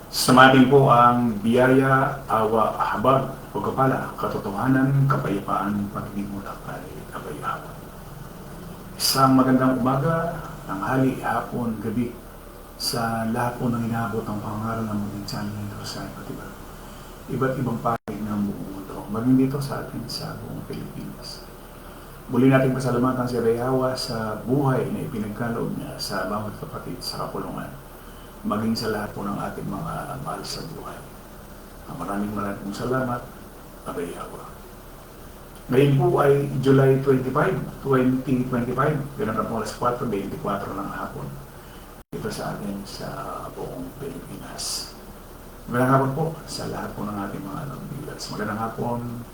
Samatin po ang biyaya, awa, habag, pagkapala, katotohanan, kapayapaan, pagmimula kay kapayawan. Isang magandang umaga, tanghali, hapon, gabi sa lahat po ng inaabot ng pangaral ng muling channel nito sa iba't ibang panig ng buong mundo, maging dito sa atin sa buong Pilipinas. Muli natin pasalamatan si Rehawa sa buhay na ipinagkaloob niya sa bawat kapatid sa kapulungan, maging sa lahat po ng ating mga mahal sa buhay. Maraming pong salamat, Rehawa. Ngayon po ay July 25, 2025, ganun na po alas 4:24 ng hapon dito sa atin sa buong Pilipinas. Magandang hapon po sa lahat po ng ating mga viewers. Magandang hapon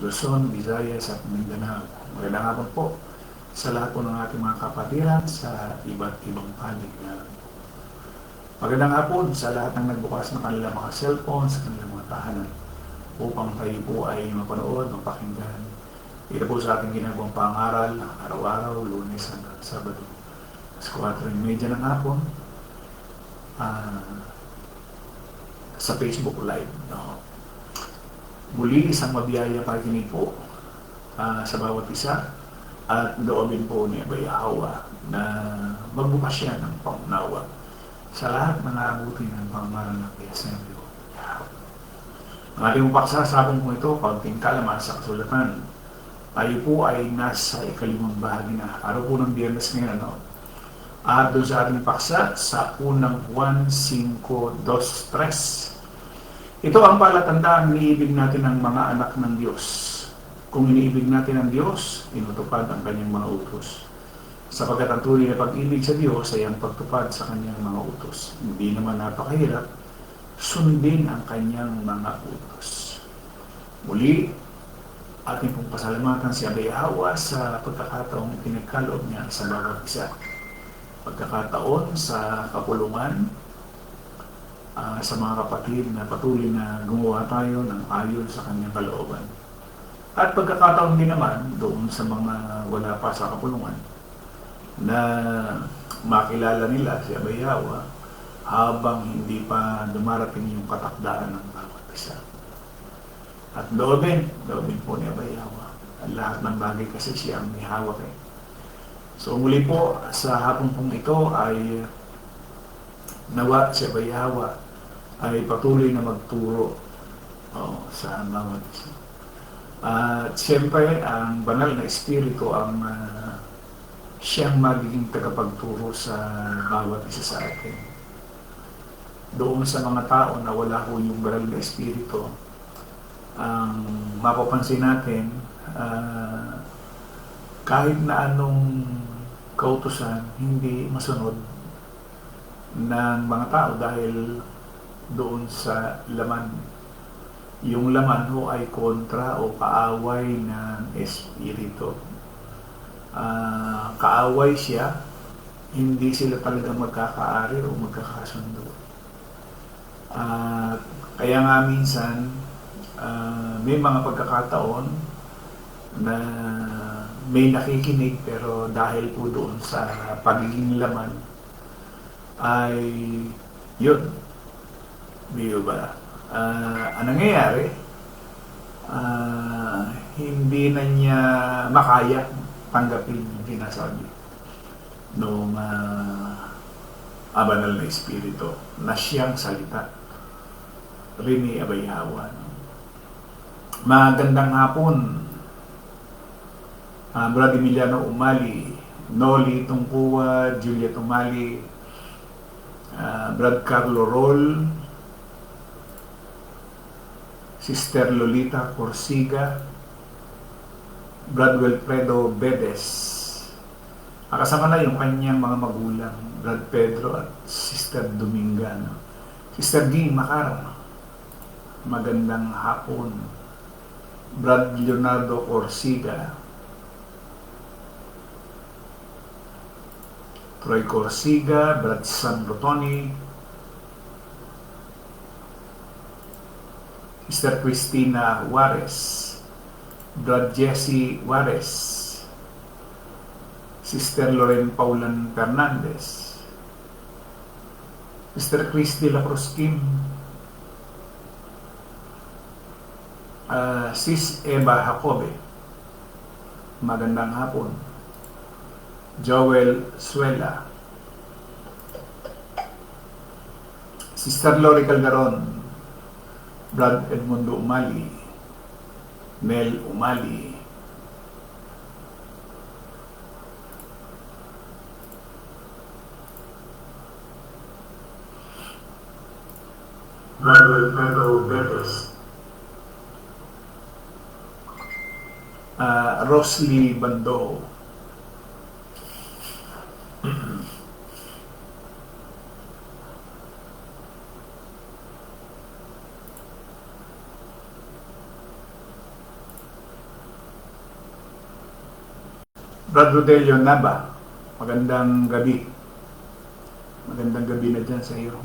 Luzon, Visayas at Mindanao. Magandang hapon po sa lahat po ng ating mga kapatiran sa iba't ibang panig na. Magandang hapon sa lahat ng nagbukas ng kanilang mga cellphone, sa kanilang mga tahanan upang tayo po ay mapanood, mapakinggan. Ito po sa ating ginagawang pangaral, araw-araw, Lunes hanggang Sabado. Sa 4:30 ng hapon, sa Facebook Live. No? Muli, isang mabiyaya pakikinig po sa bawat isa at loobin po ni Abay Hawa na magbukas siya ng pangunawa sa lahat ng naabuti ng pangaral ng PSMU. Ang ating paksa sa akin po ito, kaunting kalaman sa kasulatan. Tayo po ay nasa ikalimang bahagi na araw po ng Biyernes ngayon. No? At doon sa ating paksa sa unang 1:5:2:3. Ito ang palatandaan iniibig natin ng mga anak ng Diyos. Kung iniibig natin ang Diyos, tinutupad ang kanyang mga utos. Sapagkat ang tunay na pag-ibig sa Diyos ay ang pagtupad sa kanyang mga utos. Hindi naman napakahirap sundin ang kanyang mga utos. Muli, ating pong pasalamatan si Abay Hawa sa pagkakataong pinagkaloob niya sa bawat isa. Pagkakataon sa kapulungan, sa mga kapatid na patuloy na gumawa tayo ng ayon sa kanyang kalooban. At pagkakataon din naman doon sa mga wala pa sa kapulungan na makilala nila si Abay Hawa habang hindi pa dumarating yung katakdaan ng bawat isa. At loobin po ni Abay Hawa. Lahat ng bagay kasi siya ang may hawak eh. So muli po sa hapon pong ito ay nawa si Abay Hawa ay patuloy na magturo sa bawat isa. At siyempre, ang banal na espiritu ang siyang magiging tagapagturo sa bawat isa sa atin. Doon sa mga tao na wala ho yung banal na espiritu, ang mapapansin natin, kahit na anong kautusan, hindi masunod ng mga tao dahil doon sa laman. Yung laman ho ay kontra o kaaway ng espiritu. Kaaway siya, hindi sila talaga magkakaari o magkakasundo. Kaya nga minsan, may mga pagkakataon na may nakikinig pero dahil po doon sa pagiging laman ay yun. Biyo ba? Ang nangyayari, hindi na niya makaya tanggapin yung sinasabi noong banal na espiritu na siyang salita. Rini Abay Hawa. Magandang hapon, Brad Emiliano Umali, Noli Tungkuwa, Juliet Umali, Brad Carlo Roll, Sister Lolita Corsiga, Brad Wilfredo Bedes. Kasama na yung kanyang mga magulang, Brad Pedro at Sister Dominga. Sister Ging Macar, magandang hapon. Brad Leonardo Corsiga, Troy Corsiga, Brad San Rotoni, Sister Cristina Juarez, Brad Jesse Juarez, Sister Loren Paulan Fernandez, Mr. Chris de la Cruz Kim, Sis Eva Jacobe, magandang hapon. Joel Suela, Sister Lori Calderon, Brad Edmundo Umali, Mel Umali, Brother Pedro Betes, Rosly Bando, Brad Rodelio Naba, magandang gabi. Magandang gabi na dyan sa iyo.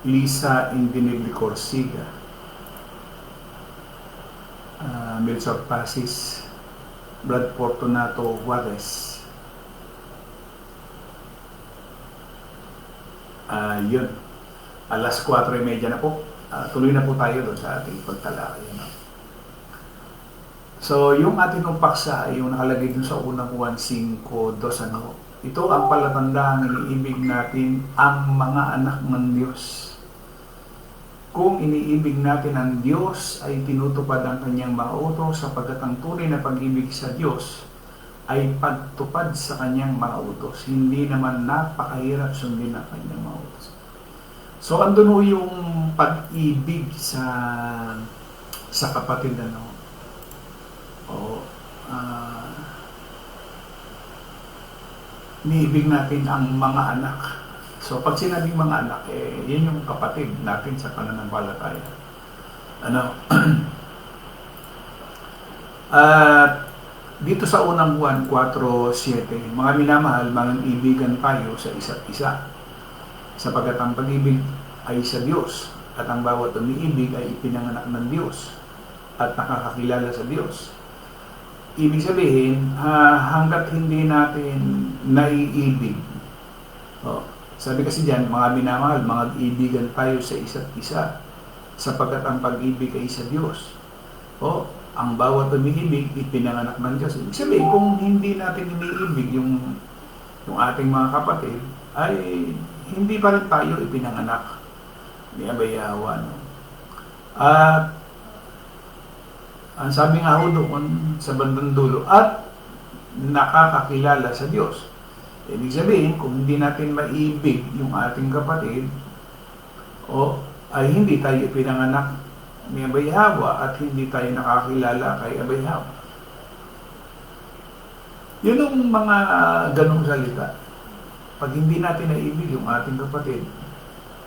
Lisa Indinibli Corsiga, Melchor Pasis, Brad Fortunato Juarez. Yun, alas 4:30 na po. Tuloy na po tayo doon sa ating pagtalakay. So, yung ating paksa ay yung nakalagay dun sa unang 1:5:2. Ito ang palatandaan ng iniibig natin ang mga anak ng Diyos. Kung iniibig natin ang Diyos, ay tinutupad ang kanyang mga utos sapagkat ang tunay na pag-ibig sa Diyos ay pagtupad sa kanyang mga utos. Hindi naman napakahirap sundin ang kanyang mga utos. So, andun ho yung pag-ibig sa kapatid, iniibig natin ang mga anak. So, pag sinabing mga anak, yun yung kapatid natin sa pananampalataya. Dito sa unang buwan, 4:7, mga minamahal, mga ibigan tayo sa isa't isa. Sapagkat ang pag-ibig ay sa Diyos, at ang bawat umiibig ay ipinanganak ng Diyos, at nakakakilala sa Diyos. Ibig sabihin, hanggat hindi natin naiibig, sabi kasi dyan, mga minamahal, mga ibigan tayo sa isa't isa, sapagkat ang pag-ibig ay sa Diyos. Ang bawat umiibig, ipinanganak ng Diyos. Ibig sabihin, kung hindi natin iniibig yung ating mga kapatid, ay hindi pa rin tayo ipinanganak ni Abay Yawa. At ang sabi nga ho doon sa bandang dulo, at nakakakilala sa Diyos. Ibig sabihin, kung hindi natin maibig yung ating kapatid, ay hindi tayo ipinanganak ni Abay Yawa at hindi tayo nakakilala kay Abay Yawa. Yun ang mga ganong salita. Pag hindi natin naibig yung ating kapatid,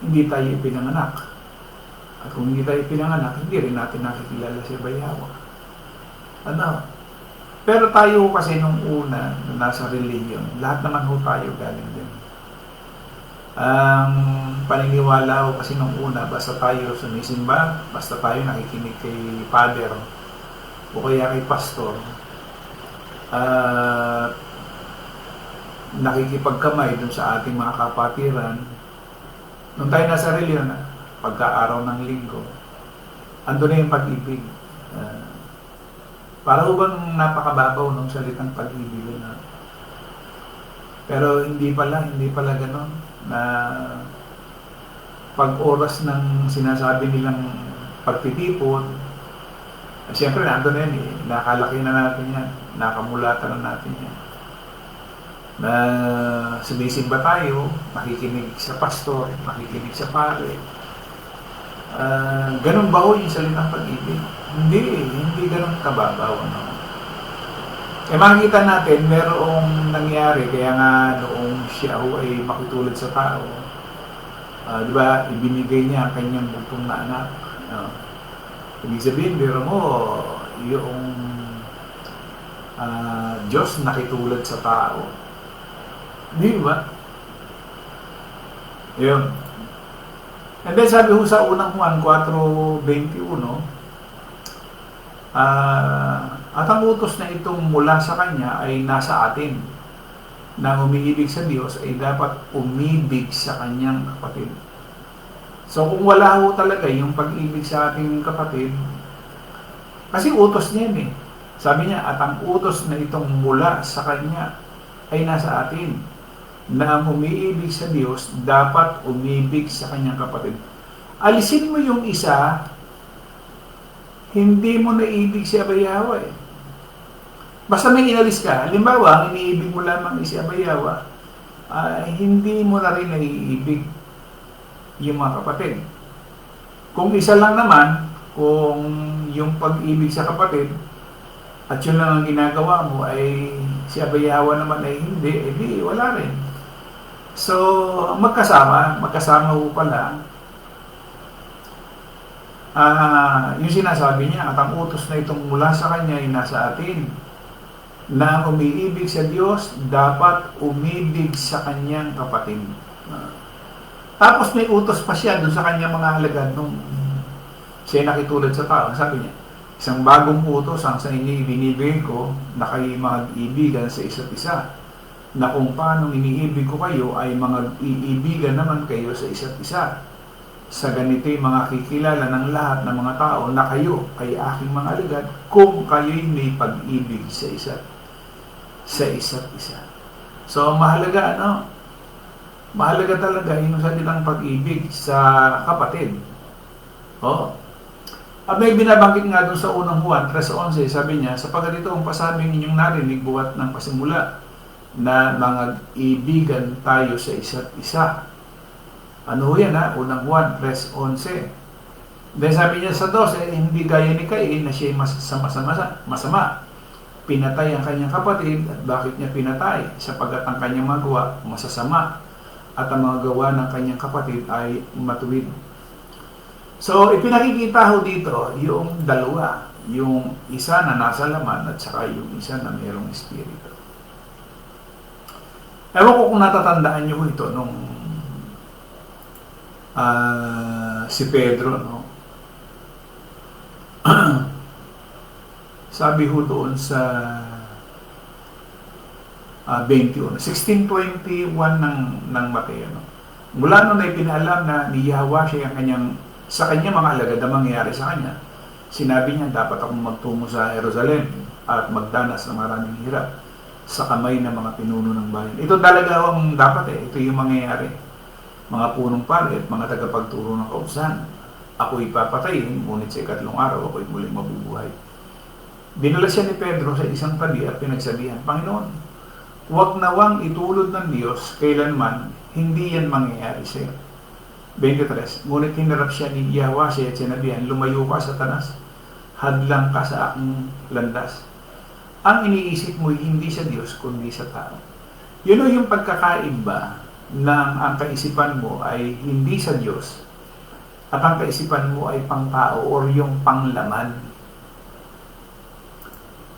hindi tayo ipinanganak. At kung hindi tayo ipinanganak, hindi rin natin nakikilala si Abay Yawa. Pero tayo kasi nung una, nasa religion, lahat naman ho tayo galing din. Ang paniniwala ko kasi nung una, basta tayo sumisimba, basta tayo nakikinig kay Father o kaya kay Pastor, nakikipagkamay dun sa ating mga kapatiran. Nung tayo nasa religion, pagka-araw ng linggo, ando na yung pag-ibig. Para bang napakababaw ng salitang pag-ibig na. Pero hindi pala gano'n na pag oras ng sinasabi nilang pagtitipon, siyempre nandun na yan eh, nakalaki na natin yan, nakamulatan na natin yan. Na sumisimba tayo, makikinig sa pastor, makikinig sa pare. Ganun ba ho yung salitang pag-ibig? Hindi ganun kababaw. Ano? Makikita natin, merong nangyari, kaya nga noong siya ho ay makitulad sa tao, di ba, ibinigay niya ang kanyang bugtong na anak. Ibig sabihin, biro mo, yung Diyos nakitulad sa tao. Di ba? Yun. And then sabi ho sa unang Juan 4:21, at ang utos na itong mula sa Kanya ay nasa atin. Na umiibig sa Diyos ay dapat umibig sa Kanyang kapatid. So kung wala ho talaga yung pag-ibig sa ating kapatid, kasi utos niya yun eh. Sabi niya, at ang utos na itong mula sa Kanya ay nasa atin. Na ang umiibig sa Diyos, dapat umibig sa Kanyang kapatid. Alisin mo yung isa, hindi mo naibig si Abayawa eh. Basta may inalis ka, halimbawa, ang iniibig mo lamang si Abayawa, hindi mo na rin naiibig yung mga kapatid. Kung isa lang naman, kung yung pag-ibig sa kapatid, at yun lang ang ginagawa mo ay si Abayawa naman ay hindi, edi wala rin. So, magkasama ho pala. Yung sinasabi niya, at ang utos na itong mula sa Kanya ay nasa atin. Na umiibig sa Diyos, dapat umibig sa Kanyang kapatid. Tapos may utos pa siya doon sa Kanyang mga alagad nung siya nakitulad sa tao. Sabi niya, isang bagong utos ang sa inyo ibinibigay ko na kayo mag-ibigan sa isa't isa. Na kung paano iniibig ko kayo ay mga iibigan naman kayo sa isa't isa. Sa ganito'y mga kikilala ng lahat ng mga tao na kayo ay aking mga alagad kung kayo'y may pag-ibig sa isa't isa. So mahalaga mahalaga talaga yung sa nilang pag-ibig sa kapatid. At may binabanggit nga doon sa unang Juan 3:11, sabi niya, sapagkat ito ang pasabing inyong narinig buhat ng pasimula na mga ibigan tayo sa isa't isa. Ano yan unang Juan 3:11. Then sabi niya sa 12, hindi gaya ni Cain na siya masama. Pinatay ang kanyang kapatid. At bakit niya pinatay? Sapagkat ang kanyang magawa masasama at ang mga gawa ng kanyang kapatid ay matuwid. So, ipinakikita ho dito yung dalawa. Yung isa na nasa laman at saka yung isa na mayroong espiritu. Ewan ko kung natatandaan niyo ito nung si Pedro, sabi ho doon sa 16:21 ng Mateo. Mula noon ay pinaalam na ni Yahweh siya sa kanya mga alagad ang mangyayari sa kanya. Sinabi niya, dapat akong magtungo sa Jerusalem at magdanas ng maraming hirap sa kamay ng mga pinuno ng bayan. Ito talaga ang dapat ito yung mangyayari. Mga punong pari at mga tagapagturo ng kautusan. Ako'y papatayin, ngunit sa ikatlong araw ako'y muling mabubuhay. Dinala siya ni Pedro sa isang tabi at pinagsabihan, Panginoon, huwag nawang itulod ng Diyos kailanman, hindi yan mangyayari sa iyo. 23. Ngunit hinarap siya ni Yahweh at sinabihan, lumayo ka Satanas, hadlang ka sa aking landas. Ang iniisip mo hindi sa Diyos kundi sa tao. Yun yung pagkakaiba ng ang kaisipan mo ay hindi sa Diyos at ang kaisipan mo ay pang tao or yung panglaman.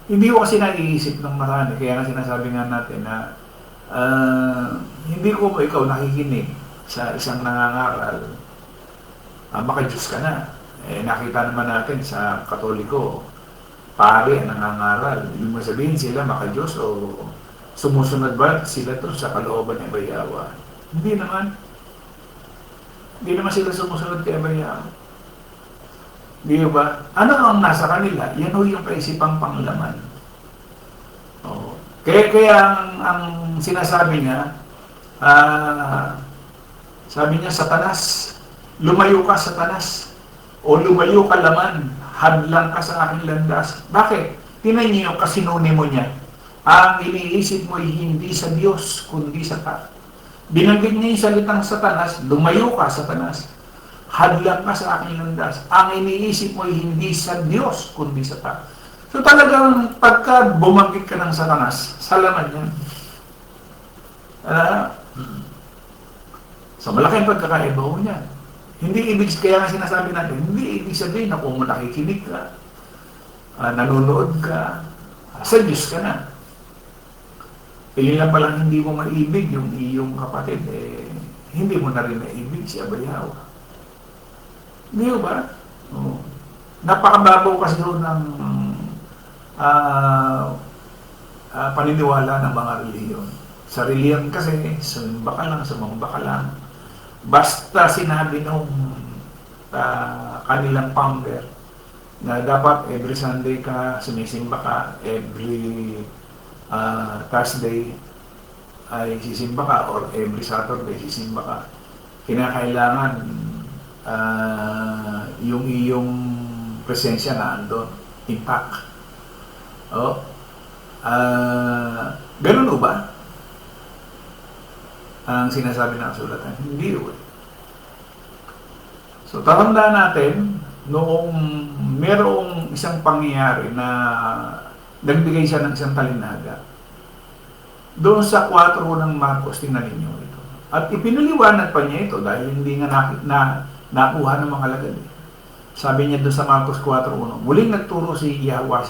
Hindi ko kasi naiisip ng marami, kaya nga sinasabi nga natin na hindi ko ikaw nakikinig sa isang nangangaral, maka-Diyos ka na. Nakita naman natin sa Katoliko, pare ang nangangaral. Ibig mo sabihin sila maka-Diyos o sumusunod ba sila to sa kalooban ni Abayawa? Hindi naman. Hindi naman sila sumusunod kay Abayawa. Di ba? Ano ang nasa kanila? Yan ho yung kaisipang panglaman. Kaya ang sinasabi niya, sabi niya, Satanas, lumayo ka Satanas, o lumayo ka laman, hadlang ka sa aking landas. Bakit? Tinan niyo yung kasinonimo niya. Ang iniisip mo ay hindi sa Diyos, kundi sa tao. Binanggit niya yung salitang Satanas, lumayo ka Satanas, hadlang ka sa aking landas. Ang iniisip mo ay hindi sa Diyos, kundi sa tao. So talagang pagka bumanggit ka ng Satanas, salamat yan. So malaking pagkakaiba mo niyan. Hindi ibig, kaya nga sinasabi natin, hindi ibig sabihin na kung nakikinig ka, nanonood ka, sa Diyos ka na. Yun lang palang hindi mo maibig yung iyong kapatid, hindi mo na rin maibig si Abayawa. Hindi ba? Oo. Napakababaw kasi doon ng paniniwala ng mga reliyon. Sa reliyon kasi, sumba ka lang, sumamba ka lang. Basta sinabi nung kanilang founder na dapat every Sunday ka sumisimba ka, every Thursday ay sisimba ka, or every Saturday sisimba ka, kinakailangan yung iyong presensya na andon, intact. Ganun o ba ang sinasabi ng kasulatan? Hindi o. So, tatandaan natin, noong merong isang pangyayari na nagbigay siya ng isang talinaga, doon sa 4 ng Marcos, tingnan ninyo ito. At ipinaliwanag pa niya ito dahil hindi nga nakuha ng mga lagad. Sabi niya doon sa Marcos 4:1, muling nagturo si Yahweh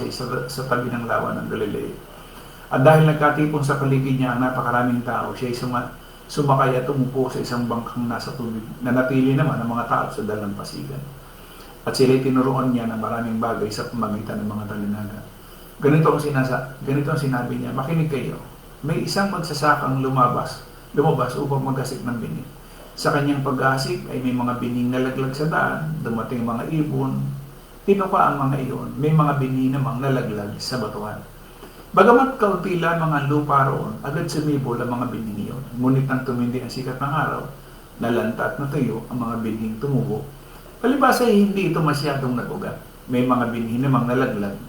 sa tabi ng lawa ng Galilea. At dahil nagkatipon sa paligid niya ang napakaraming tao, siya ay sumakay at umupo sa isang bangkang nasa tubig, na napili naman ang mga tao sa dalampasigan. At sila'y tinuruan niya ng maraming bagay sa pamagitan ng mga talinaga. Ganito ang sinabi niya, makinig kayo, may isang magsasakang lumabas upang maggasik ng binig. Sa kanyang pag-asik ay may mga bining nalaglag sa daan, dumating mga ibon, tinuka ang mga iyon, may mga bining namang nalaglag sa batuhan. Bagamat kaunti lamang ang lupa roon, agad sumibol ang mga bining iyon. Ngunit nang tumindi ang sikat ng araw, nalanta at natuyo ang mga bining tumubo. Palibasa ay hindi ito masyadong nagugat. May mga bining namang nalaglag.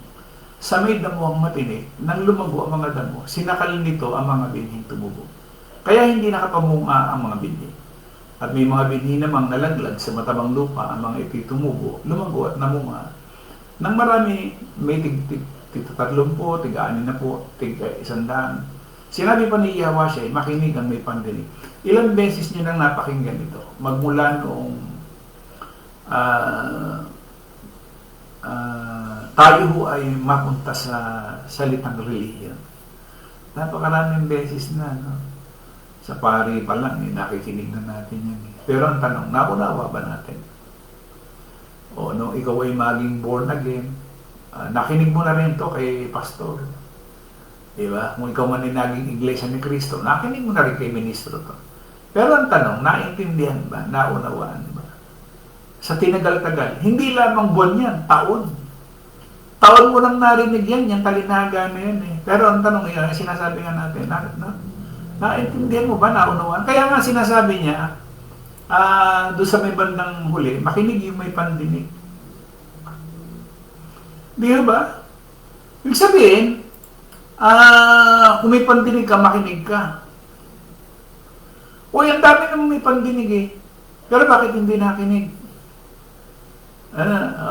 Sa may damuang matinik, nang lumago ang mga damo, sinakal nito ang mga bining tumubo. Kaya hindi nakapamunga ang mga bining. At may mga bining namang nalaglag sa matabang lupa, ang mga ito'y tumubo, lumago at namunga. Nang marami, may tig-30, tig-60, tig-100. Sinabi pa ni Yahweh siya, makinig ang may pandinig. Ilang beses niyo nang napakinggan ito? Magmula noong tayo ho ay mapunta sa salitang relihiyon. Napakaraming beses na, no? Sa pari pa lang, nakikinig na natin yan. Pero ang tanong, naunawa ba natin? O nung ikaw ay maging born again, nakinig mo na rin to kay pastor. Diba? Kung ikaw man ay naging iglesia ni Cristo, nakinig mo na rin kay ministro to. Pero ang tanong, naintindihan ba? Naunawaan ba? Sa tinagal-tagal, hindi lamang buwan yan, taon. Taon mo nang narinig yan, yung talinaga na yan eh. Pero ang tanong yun, sinasabi nga natin, naintindihan mo ba? Naunawaan? Kaya nga sinasabi niya, doon sa may bandang huli, makinig yung may pandinig. Di ba? Ibig sabihin, kung may pandinig ka, makinig ka. O, ang dami naman may pandinig eh. Pero bakit hindi nakinig?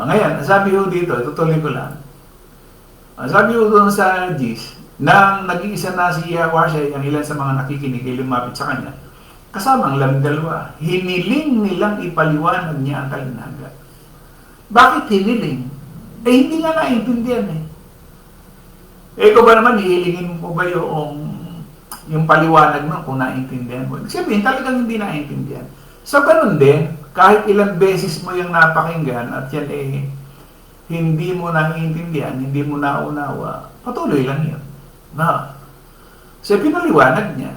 Ngayon, sabi ko dito, tutuloy ko lang. Sabi ko doon sa Gis, nang nag-iisa na si Yahweh, ang ilan sa mga nakikinig ay lumapit sa kanya, kasama ang 12, hiniling nilang ipaliwanag niya ang talinaga. Bakit hiniling? Hindi nga naintindihan eh. Ikaw ba naman, hihilingin mo ba yung paliwanag mo kung naintindihan mo? Sabihin, talagang hindi naintindihan. So, ganun din, kahit ilang beses mo yung napakinggan at yan hindi mo naiintindihan, hindi mo naunawa, patuloy lang yun. So, pinaliwanag niya.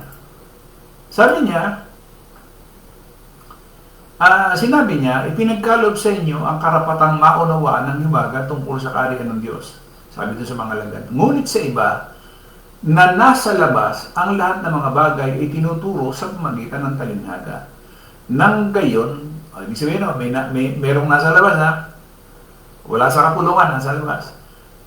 Sabi niya, sinabi niya, ipinagkaloob sa inyo ang karapatang maunawaan ng hiwaga tungkol sa kaharian ng Diyos. Sabi doon sa mga lagad. Ngunit sa iba, na nasa labas, ang lahat ng mga bagay ay tinuturo sa pamagitan ng talinaga. Nang gayon, Ibig sabihin, merong nasa labas, ha? Wala sa kapulungan, nasa labas.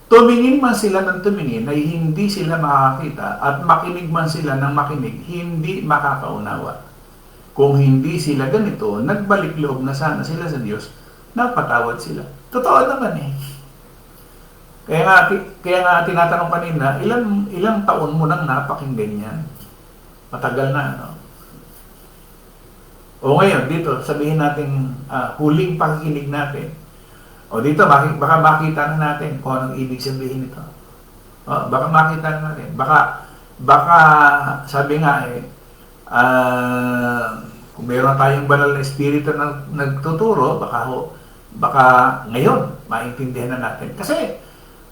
Tumingin man sila ng tumingin ay hindi sila makakita at makinig man sila ng makinig, hindi makakaunawa. Kung hindi sila ganito, nagbalik loob na sana sila sa Diyos, napatawad sila. Totoo naman eh. Kaya nga tinatanong kanina, ilang taon mo nang napakinggan yan? Matagal na, no? O ngayon, dito, sabihin natin, huling pakikinig natin. O dito, baka makita na natin kung anong ibig sabihin nito. O, baka makita na natin. Baka sabi nga kung meron tayong banal na espiritu na nagtuturo, baka ngayon, maintindihan na natin. Kasi,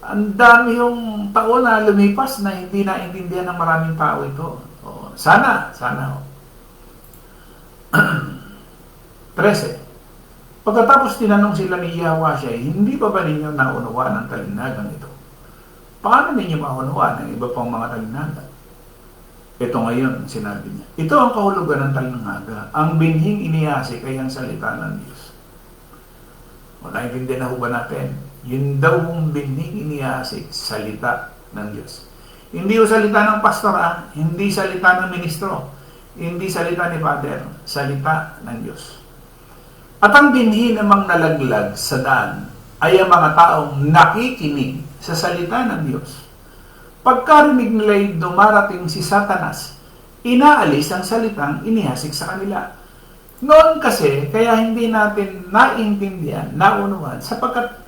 ang dami yung taon na lumipas na hindi naintindihan ng maraming tao ito. O, sana. 13. Pagkatapos tinanong sila ni Yahweh, hindi pa ba ninyo naunawaan ang talinagang ito? Paano ninyo maunawaan ang iba pang mga talinaga? Ito ngayon, sinabi niya. Ito ang kahulugan ng talinaga. Ang binhing iniasik ay ang salita ng Diyos. O, naintindihan na ho ba natin? Yun daw ang binhing iniasik, salita ng Diyos. Hindi o salita ng pastor, hindi salita ng ministro, hindi salita ni Father, salita ng Diyos. At ang binhi namang nalaglag sa daan ay ang mga taong nakikinig sa salita ng Diyos. Pagkarinig nila'y dumarating si Satanas, inaalis ang salitang inihasik sa kanila. Noon kasi, kaya hindi natin naintindihan, naunuan, sapagkat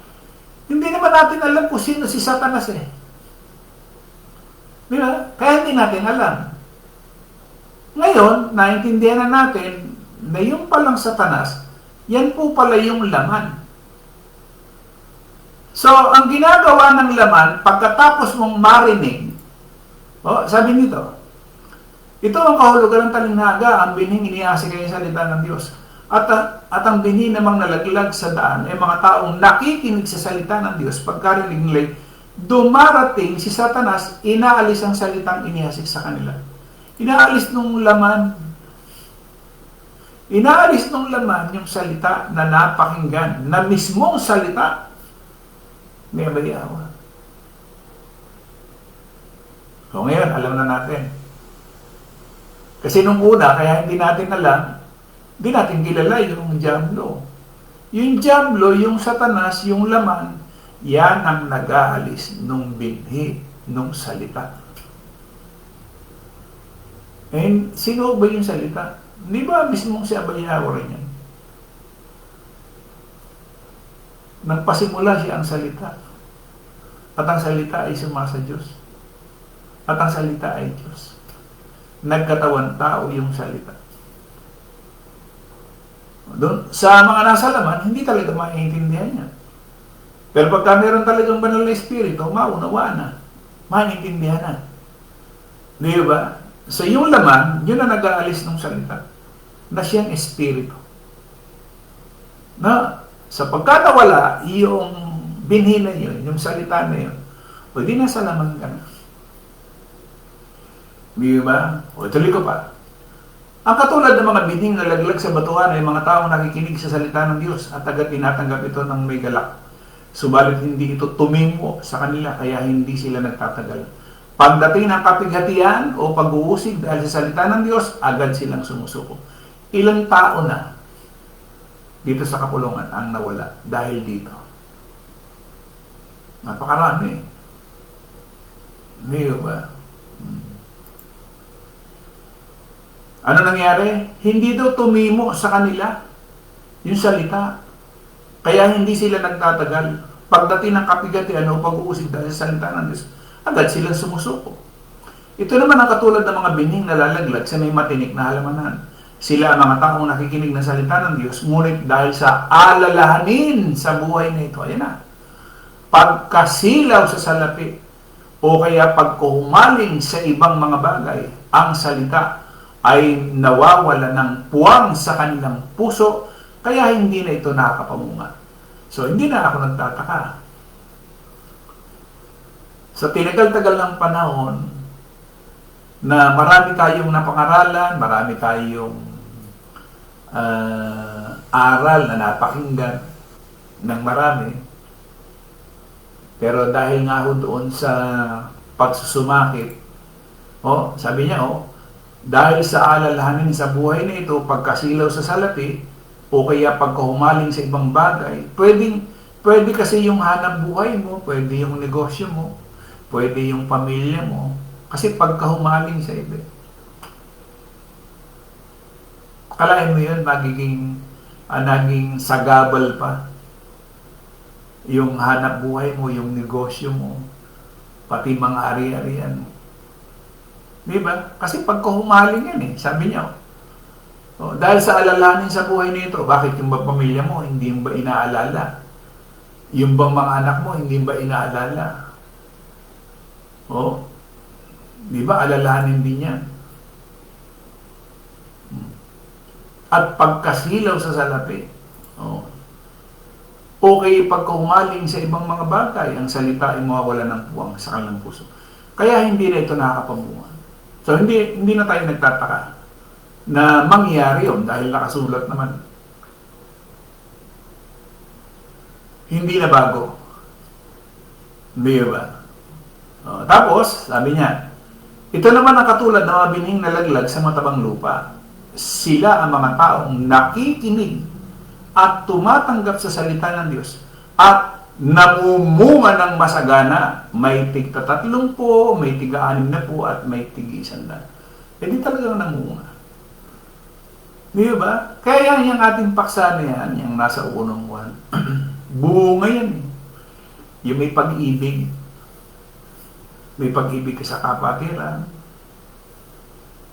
hindi naman natin alam kung sino si Satanas eh. Diba? Kaya hindi natin alam. Ngayon, naintindihan na natin na yung palang Satanas, yan po pala yung laman. So, ang ginagawa ng laman, pagkatapos mong marinig, sabi nito, ito ang kahulugan ng talinaga, ang binhing iniasik ay salita ng Diyos. At ang binhi namang nalaglag sa daan ay mga taong nakikinig sa salita ng Diyos. Pagkarinig nila, dumarating si Satanas, inaalis ang salitang inihasik sa kanila. Inaalis nung laman yung salita na napakinggan, na mismong salita ni Yahweh. So ngayon, alam na natin. Kasi nung una, kaya hindi natin alam, hindi natin kilala yung Diablo. Yung Diablo, yung Satanas, yung laman, yan ang nag-aalis nung binhi, nung salita. And sino ba yung salita? Di ba mismong si Yahweh rin yan? Nagpasimula siya ang salita. At ang salita ay sumasa Diyos. At ang salita ay Diyos. Nagkatawan tao yung salita. Doon, sa mga nasa laman, hindi talaga maiintindihan niya. Pero pagka meron talagang banal na espiritu, maunawaan na. Maintindihan na. Di ba? So yung laman, yun na nag-aalis ng salita. Na siyang espiritu. Na sa pagkatawala, yung binhi na yun, yung salita na yun, o di nasa laman ka na. Di ba? O tuloy ko pa. Ang katulad ng mga binhing nalaglag sa batuhan ay mga taong nakikinig sa salita ng Diyos at agad tinatanggap ito ng may galak. Subalit hindi ito tumimo sa kanila kaya hindi sila nagtatagal. Pagdating ng kapighatian o pag-uusig dahil sa salita ng Diyos, agad silang sumusuko. Ilang tao na dito sa kapulungan ang nawala dahil dito? Napakarami. Hindi ba? Ano nangyari? Hindi daw tumimo sa kanila yung salita. Kaya hindi sila nagtatagal. Pagdating ng kapighatian o pag-uusig dahil sa salita ng Diyos, agad silang sumusuko. Ito naman ang katulad ng mga binhing nalalaglag sa may matinik na halamanan. Sila ang mga taong nakikinig ng salita ng Diyos, ngunit dahil sa alalahanin sa buhay na ito, ayan na, pagkasilaw sa salapi, o kaya pagkuhumaling sa ibang mga bagay, ang salita ay nawawala ng puwang sa kanilang puso, kaya hindi na ito nakakapamunga. So, hindi na ako nagtataka. Sa tinagal-tagal ng panahon, na marami tayong napangaralan, marami tayong aral na napakinggan ng marami. Pero dahil nga ho doon sa pagsusumakit, sabi niya, dahil sa alalahanin sa buhay na ito, pagkasilaw sa salapi, o kaya pagkahumaling sa ibang bagay, pwede kasi yung hanap buhay mo, pwede yung negosyo mo, pwede yung pamilya mo, kasi pagkahumaling sa iba. Kalahin mo yun, naging sagabal pa yung hanap buhay mo, yung negosyo mo, pati mga ari-arian mo. Diba? Kasi pagkahumaling yan sabi niya. Dahil sa alalahanin sa buhay nito, bakit yung ba pamilya mo, hindi ba inaalala? Yung bang mga anak mo, hindi ba inaalala? Diba? Alalahanin din yan. At pagkasilaw sa salapi, okay pagkahumaling sa ibang mga bagay, ang salita ay mawawala ng puwang sa kanilang puso. Kaya hindi na ito nakakapamunga. So, hindi na tayo nagtataka na mangyayari yun dahil nakasulat naman. Hindi na bago. Hindi ba? Tapos, sabi niya, ito naman ang katulad ng mga binhing nalaglag sa matabang lupa. Sila ang mga taong nakikinig at tumatanggap sa salita ng Diyos at namumunga ng masagana, may tig-30, may tig-60 at may tig-100. Hindi talagang namunga. Di ba? Kaya yung ating paksa na yan, yung nasa unang buwan, bunga yan. Yung may pag-ibig. May pag-ibig ka sa kapatiran.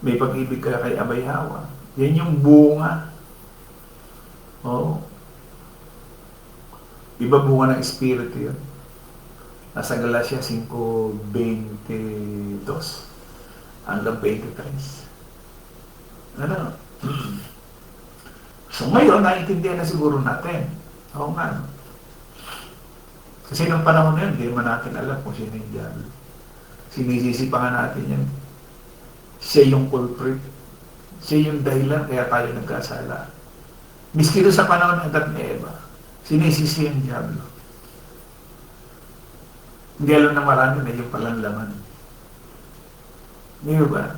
May pag-ibig ka kay Abay Hawa. Yan yung bunga. Iba bunga ng Espiritu yun. Nasa Galatia 5:22 hanggang 23. Ano? So ngayon, naiintindihan na siguro natin. Oo nga. Kasi nung panahon na yun, hindi naman natin alam kung sino yung diablo. Sinisisi pa nga natin yan. Siya yung culprit. Siya yung dahilan kaya tayo nagkasala. Miski doon sa panahon ng Adat ni Eva, sinisisi yung diablo. Hindi alam na marami na yung palang laman. Hindi ba?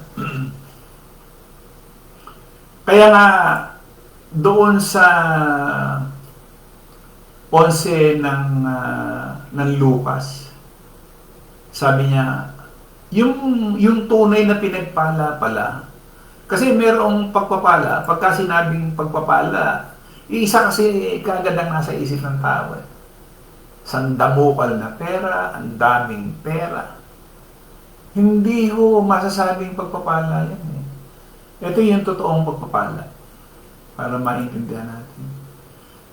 Kaya nga, doon sa 11 ng Lucas, sabi niya, yung tunay na pinagpala pala, kasi mayroong pagpapala, pagka sinabing pagpapala, isa kasi kagad ang nasa isip ng tao. Sandamukal na pera, ang daming pera. Hindi ho masasabing pagpapala yan. Ito yung totoong pagpapala. Para maintindihan natin.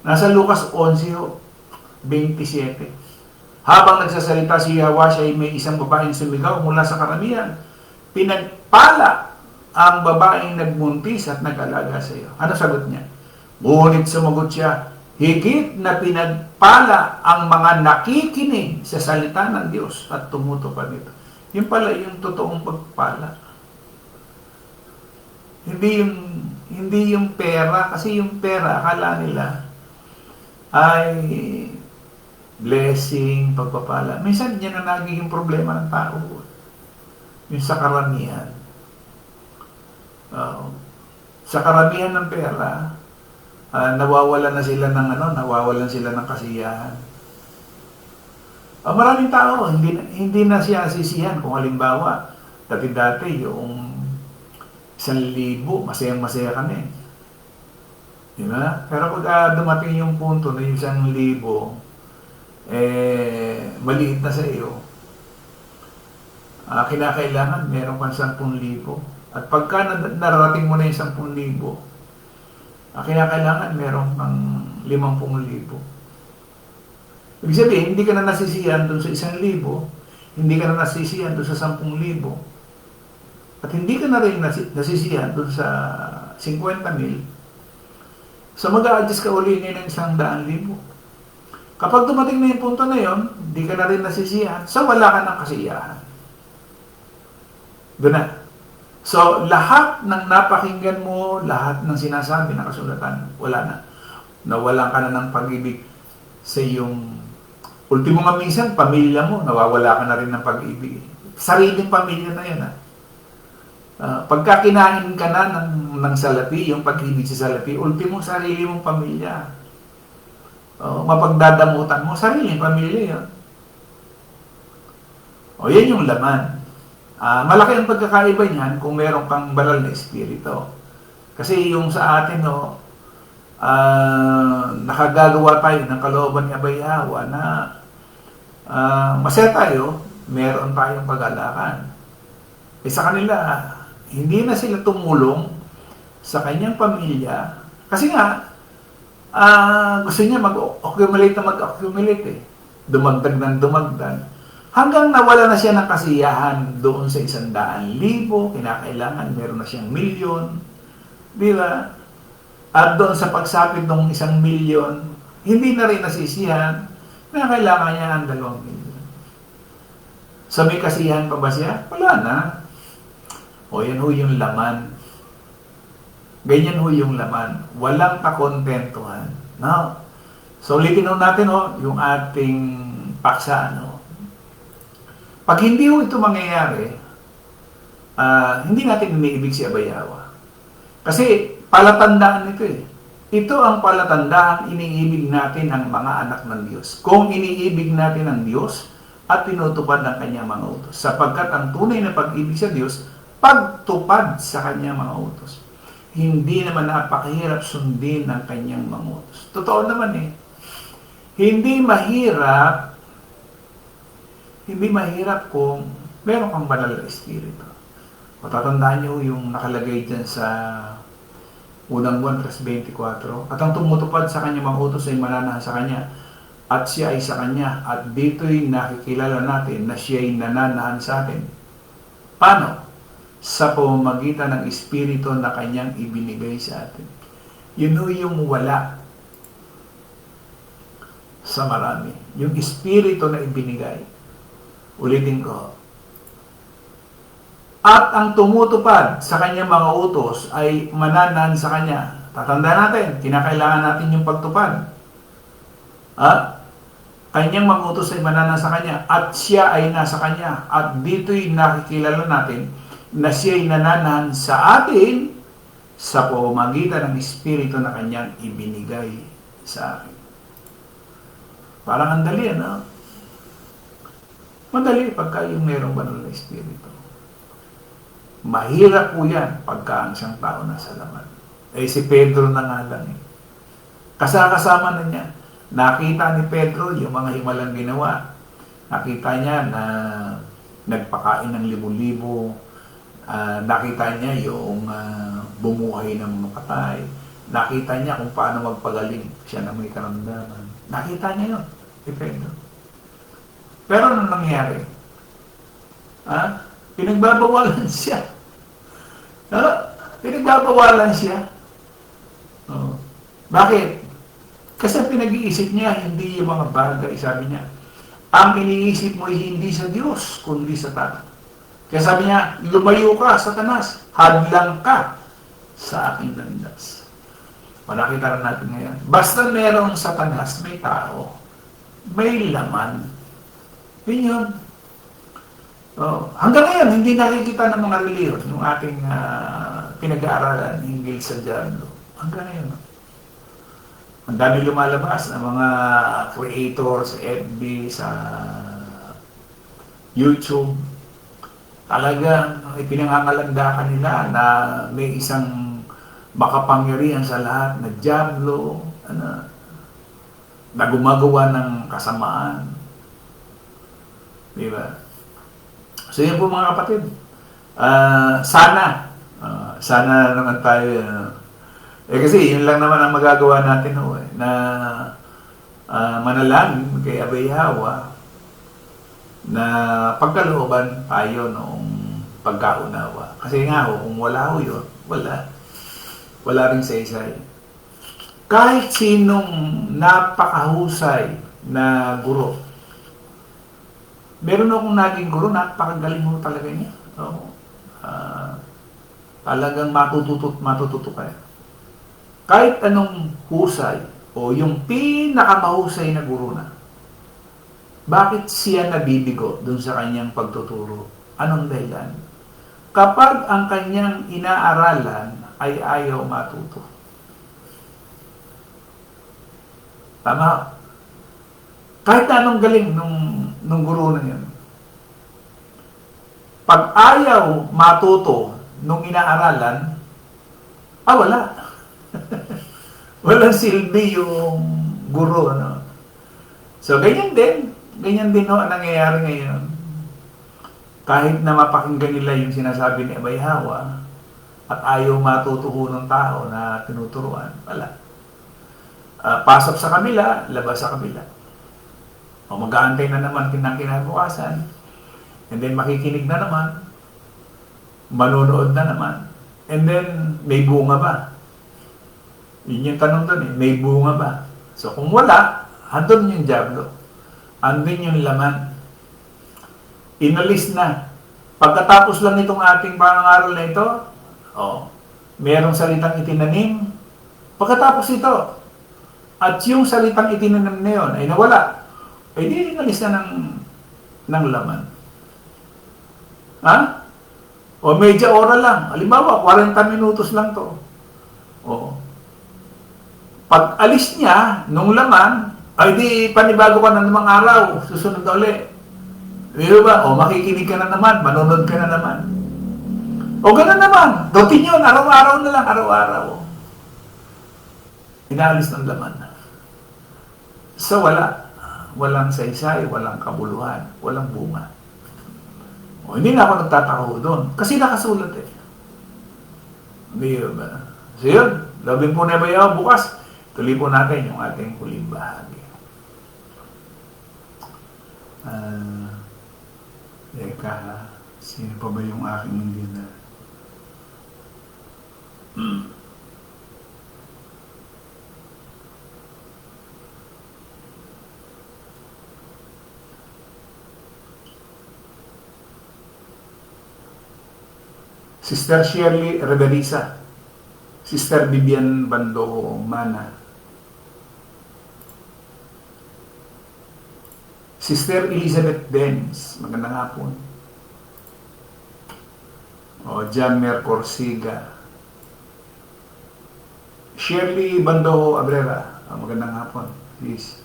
Nasa Lucas 11:27. Habang nagsasalita si Yahweh, siya ay may isang babaeng sumigaw mula sa karamihan. Pinagpala ang babaeng nagbuntis at nag-alaga sa iyo. Ano sagot niya? Ngunit sumagot siya, higit na pinagpala ang mga nakikinig sa salita ng Diyos at tumutupad nito. Yun pala yung totoong pagpala. Hindi yung pera, kasi yung pera, akala nila ay blessing, pagpapala. Minsan yan ang nagiging problema ng tao. Yung sa karamihan. Sa karamihan ng pera, nawawalan sila ng kasiyahan. Maraming tao, hindi na siya sisihan. Kung halimbawa, dati yung 1,000, masayang-masaya kami. Diba? Pero pag dumating yung punto na yung 1,000, maliit na sa iyo, kinakailangan meron kang 10,000. At pagka nararating mo na yung 10,000, kinakailangan meron kang 50,000. Ibig sabihin, hindi ka na nasisiyan doon sa 1,000, hindi ka na nasisiyan doon sa 10,000, at hindi ka na rin nasisiyan doon sa 50,000. So mag-a-adjust ka uli ngayon ng 100,000. Kapag dumating na yung punto na yon, hindi ka na rin nasisiyan, so wala ka ng kasiyahan. Doon na. So, lahat ng napakinggan mo, lahat ng sinasabi na kasulatan, wala na. nawalan ka na ng pag-ibig sa iyong ultimo nga minsan, pamilya mo, nawawala ka na rin ng pag-ibig. Sariling pamilya na yan. Pagka kinain ka na ng salapi, yung pag-ibig sa salapi, ultimo sarili mong pamilya. Mapagdadamutan mo, sariling pamilya yun. Yan yung laman. Malaki ang pagkakaiba niyan kung meron kang banal na espiritu. Kasi yung sa atin, nakagagawa tayo ng kalooban ni Abay Hawa na masaya tayo, meron tayong pag-alakan. Sa kanila, hindi na sila tumulong sa kanyang pamilya kasi nga, gusto niya mag-accumulate na mag-accumulate dumagdag ng dumagdag. Hanggang nawala na siya ng kasiyahan doon sa 100,000, kinakailangan meron na siyang milyon. Di ba? At doon sa pagsapit ng 1,000,000, hindi na rin nasisiyahan na kailangan niya ng 2,000,000. Sa may kasiyahan pa ba siya? Wala na. Yan ho yung laman. Ganyan ho yung laman. Walang kakontentuhan. No? So, ulitin ho natin yung ating paksa. Pag hindi ho ito mangyayari, hindi natin iniibig si Abay Hawa. Kasi palatandaan nito Ito ang palatandaan iniibig natin ang mga anak ng Diyos. Kung iniibig natin ang Diyos at tinutupad ang kanyang mga utos. Sapagkat ang tunay na pag-ibig sa Diyos, pagtupad sa kanyang mga utos. Hindi naman napakahirap sundin ang kanyang mga utos. Totoo naman Hindi mahirap kung meron kang banal na espiritu. Matatandaan niyo yung nakalagay dyan sa unang 1:24. At ang tumutupad sa kanyang mga utos ay mananahan sa kanya at siya ay sa kanya. At dito'y nakikilala natin na siya ay nananahan sa atin. Paano? Sa pamamagitan ng espiritu na kanyang ibinigay sa atin. Yun yung wala sa marami. Yung espiritu na ibinigay. Ulitin ko. At ang tumutupad sa kanyang mga utos ay mananahan sa kanya. Tatandaan natin, kinakailangan natin yung pagtupad. Kanyang mga utos ay mananahan sa kanya at siya ay nasa kanya. At dito'y nakikilala natin na siya ay nananahan sa atin sa pamamagitan ng espiritu na kanyang ibinigay sa atin. Parang ang dali, Madali pagka yung merong banal na espiritu. Mahirap po yan pagka ang isang tao nasa laman. Si Pedro na nga lang Kasama na niya. Nakita ni Pedro yung mga himalang ginawa. Nakita niya na nagpakain ng libo-libo. Nakita niya yung bumuhay ng mga patay. Nakita niya kung paano magpagaling siya na may karamdaman. Nakita niya yun, si Pedro. Pero anong nangyari? Pinagbabawalan siya. Pinagbabawalan siya. Bakit? Kasi pinag-iisip niya, hindi yung mga bagay, sabi niya. Ang iniisip mo ay hindi sa Diyos, kundi sa tao. Kaya sabi niya, lumayo ka, Satanas. Hadlang ka sa aking landas. Nakita rin natin ngayon. Basta merong Satanas, may tao. May laman. Yun. Hanggang ngayon, hindi nakikita ng mga reliyon yung ating pinag-aaralan hinggil sa Diablo. Hanggang ngayon. Ang dami lumalabas ng mga creators sa FB, sa YouTube. Talagang ipinangangalandakan nila na may isang makapangyarihan sa lahat na Diablo, na gumagawa ng kasamaan. Diba? So yan po mga kapatid. Sana naman tayo kasi yun lang naman ang magagawa natin na manalangin kay Abay Hawa na pagkalooban tayo noong pagkaunawa. Kasi nga kung wala yun, wala rin saysay. Kahit sinong napakahusay na guro, meron akong naging guro, napakagaling mo talaga niya. Talagang matututo ka. Kahit anong husay, o yung pinakamahusay na guro na, bakit siya nabibigo dun sa kanyang pagtuturo? Anong dahilan? Kapag ang kanyang inaaralan ay ayaw matuto. Tama. Kahit na anong galing nung guro na yun. Pag ayaw matuto nung inaaralan, wala. Walang silbi yung guro. Ano? So, ganyan din. Ganyan din ang nangyayari ngayon. Kahit na mapakinggan nila yung sinasabi ni Abay Hawa at ayaw matutuho ng tao na tinuturuan, wala. Pasok sa kabila, labas sa kabila. O mag-aantay na naman ng kinabukasan, and then makikinig na naman, manonood na naman, and then may bunga ba? Yun yung tanong doon eh, may bunga ba? So kung wala, andun yung diablo. Andun yung laman. Inalis na. Pagkatapos lang itong ating pangangaral na ito, merong salitang itinanim. Pagkatapos ito, at yung salitang itinanim na yun ay nawala, ay di inalis na ng laman. Ha? O medya oras lang. Halimbawa, 40 minutos lang to. Pag alis niya, nung laman, ay di panibago ka na namang araw, susunod na ulit. Di ba? O makikinig ka na naman, manonood ka na naman. O gano'n naman, routine yun, araw-araw na lang, araw-araw. Inaalis ng laman. So wala. Walang saysay, walang kabuluhan, walang bunga. O hindi na ako nagtataka doon. Kasi nakasulat eh. Di ba? So yun, labing po na bayaw bukas. Tuloy po natin yung ating huling bahagi. Teka, sino pa ba yung aking hindi na? Sister Shirley Reverisa, Sister Vivian Bando Mana, Sister Elizabeth Benz, magandang hapon. Jammer Corsiga, Shirley Bando Abrera, magandang hapon. Please.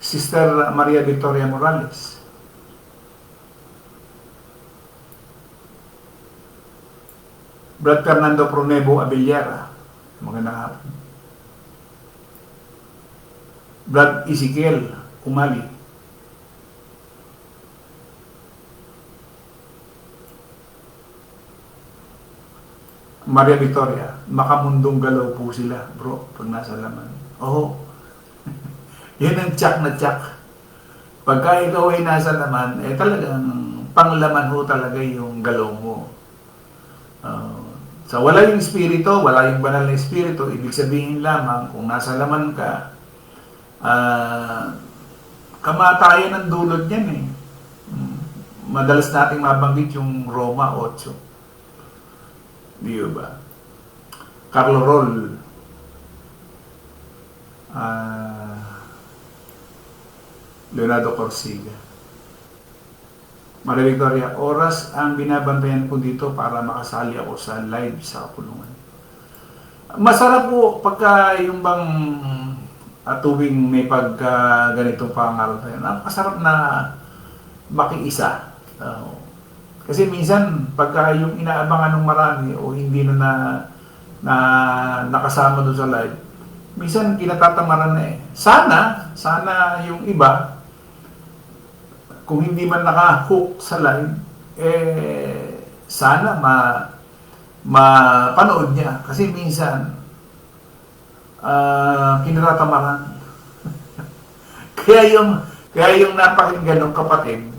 Sister Maria Victoria Morales, Brad Fernando Pronebo Abellera, magandang hapon. Brad Ezekiel Umali, Maria Victoria, makamundong galaw po sila, bro, pag nasa laman. Yan ang tsak na tsak. Pagka ikaw ay nasa laman, talagang panglaman ho talaga yung galaw mo. So wala yung espiritu, wala yung banal na espiritu, ibig sabihin lamang kung nasa laman ka, kamatayan ang dulot niyan eh. Madalas nating mabanggit yung Roma 8. Di ba? Carlo Roll, Leonardo Corsiga, Maria Victoria, oras ang binabantayan ko dito para makasali ako sa live sa Kapulungan. Masarap po pagka yung bang tuwing may pagka ganitong pangaral tayo. Masarap na makiisa. Kasi minsan, pagka yung inaabangan ng marami o hindi na nakasama doon sa live, minsan kinatatamaran na eh. Sana yung iba, kung hindi man naka-hook sa live, sana mapanood niya. Kasi minsan, kinatatamaran. kaya yung napakinggan ng kapatid,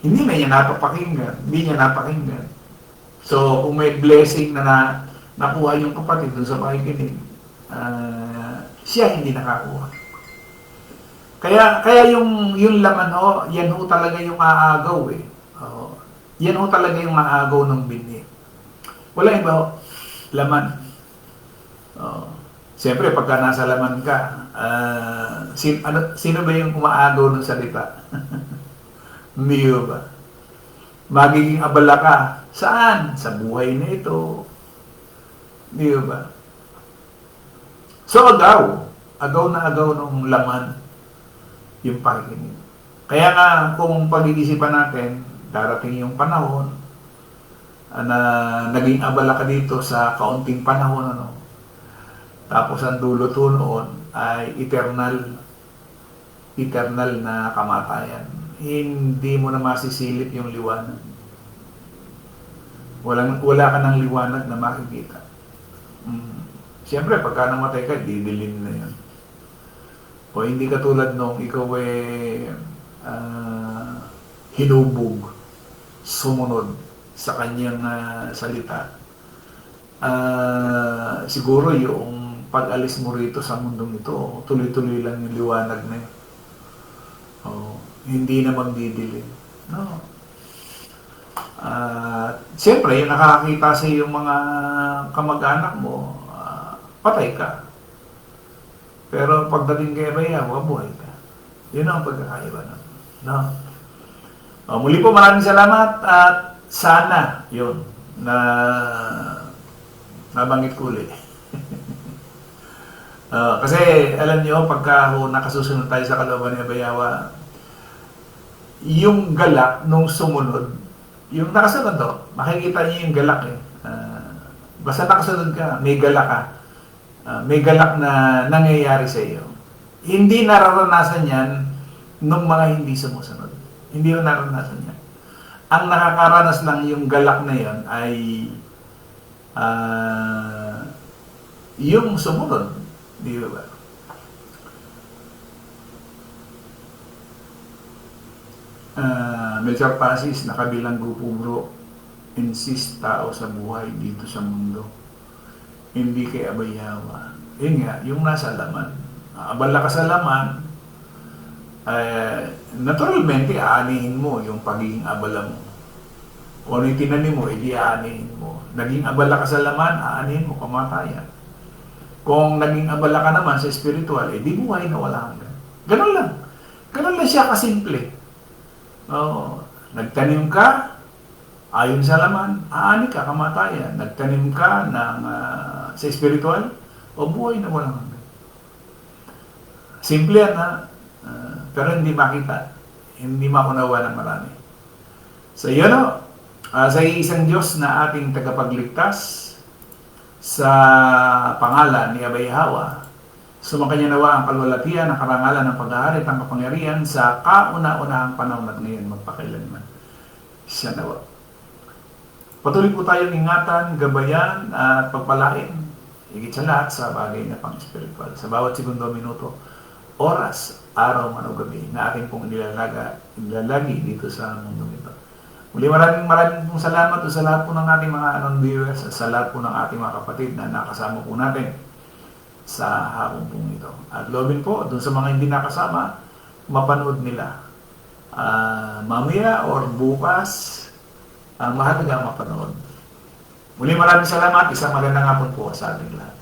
hindi na niya napakinggan. So, kung may blessing na nakuha yung kapatid doon sa pakikinig, siya hindi nakakuha. Kaya yung laman yan ho talaga yung aagaw eh. Yan ho talaga yung maagaw ng binhi. Wala iba laman. Siyempre, pagka nasa laman ka, sino ba yung umaagaw ng salita? Hindi ba? Magiging abala ka. Saan? Sa buhay na ito. Hindi ba? So, agaw. Agaw na agaw ng laman yung pakikinig. Kaya nga, kung pag-iisipan natin, darating yung panahon na naging abala ka dito sa kaunting panahon, ano? Tapos ang dulo noon ay eternal na kamatayan. Hindi mo na masisilip yung liwanag. Wala ka ng liwanag na makikita. Siyempre, pagka namatay ka, didilim na yun. O hindi katulad nung ikaw hinubog, sumunod sa kanyang salita. Siguro yung pag-alis mo rito sa mundong ito, tuloy-tuloy lang yung liwanag na yun. Hindi na magdidilim. No. Siyempre, yung nakakita sa yung mga kamag-anak mo, patay ka. Pero pagdating kay Abayawa, buhay ka. Yun ang pagkakaiba na. No? Muli po, maraming salamat at sana yun na nabanggit ko ulit. Kasi alam niyo, pagka nakasusunod tayo sa kalooban ni Abayawa, yung galak nung sumunod, yung nakasunod to, makikita niyo yung galak eh. Basta nakasunod ka, may galak ka. May galak na nangyayari sa iyo. Hindi nararanasan yan nung mga hindi sumusunod. Hindi mo nararanasan yan. Ang nakakaranas lang yung galak na yan ay yung sumunod. Di ba? Melchor Pasis, nakabilang grupo bro, insist tao sa buhay dito sa mundo. Hindi kay Abayawa. Yun nga, yung nasa laman. Abala ka sa laman, naturalmente, aanihin mo yung pagiging abala mo. Kung ano yung tinanim mo, edi aanihin mo. Naging abala ka sa laman, aanihin mo, kamatayan. Kung naging abala ka naman sa spiritual, edi buhay na wala hanggan. Ganun lang. Ganun lang siya kasimple. Nagtanim ka, ayon sa laman, aani ka, kamatayan. Nagtanim ka ng, sa spiritual, o buhay na walang hanggan. Simple yan, ha? Pero hindi makita. Hindi makunawa ng marami. So, yun o. Sa isang Diyos na ating tagapagligtas, sa pangalan ni Abayawa, sumakanya nawa ang kalwalatian, ang karangalan ng paghahari at ang kapangyarihan sa kauna-unahang panahon at ngayon magpakailanman. Siya nawa. Patuloy po tayong ingatan, gabayan at pagpalain, higit sa lahat sa bagay na pang-spiritual. Sa bawat segundo, minuto, oras, araw man o gabi na ating pong nilalagi dito sa mundo ito. Muli maraming pong salamat sa lahat po ng ating mga non-viewers, sa lahat po ng ating mga kapatid na nakasama po natin sa hapon pong ito. At loobin po, dun sa mga hindi nakasama, mapanood nila. Mamaya or bukas, mahalaga mapanood. Muli maraming salamat, isang magandang hapon po sa ating lahat.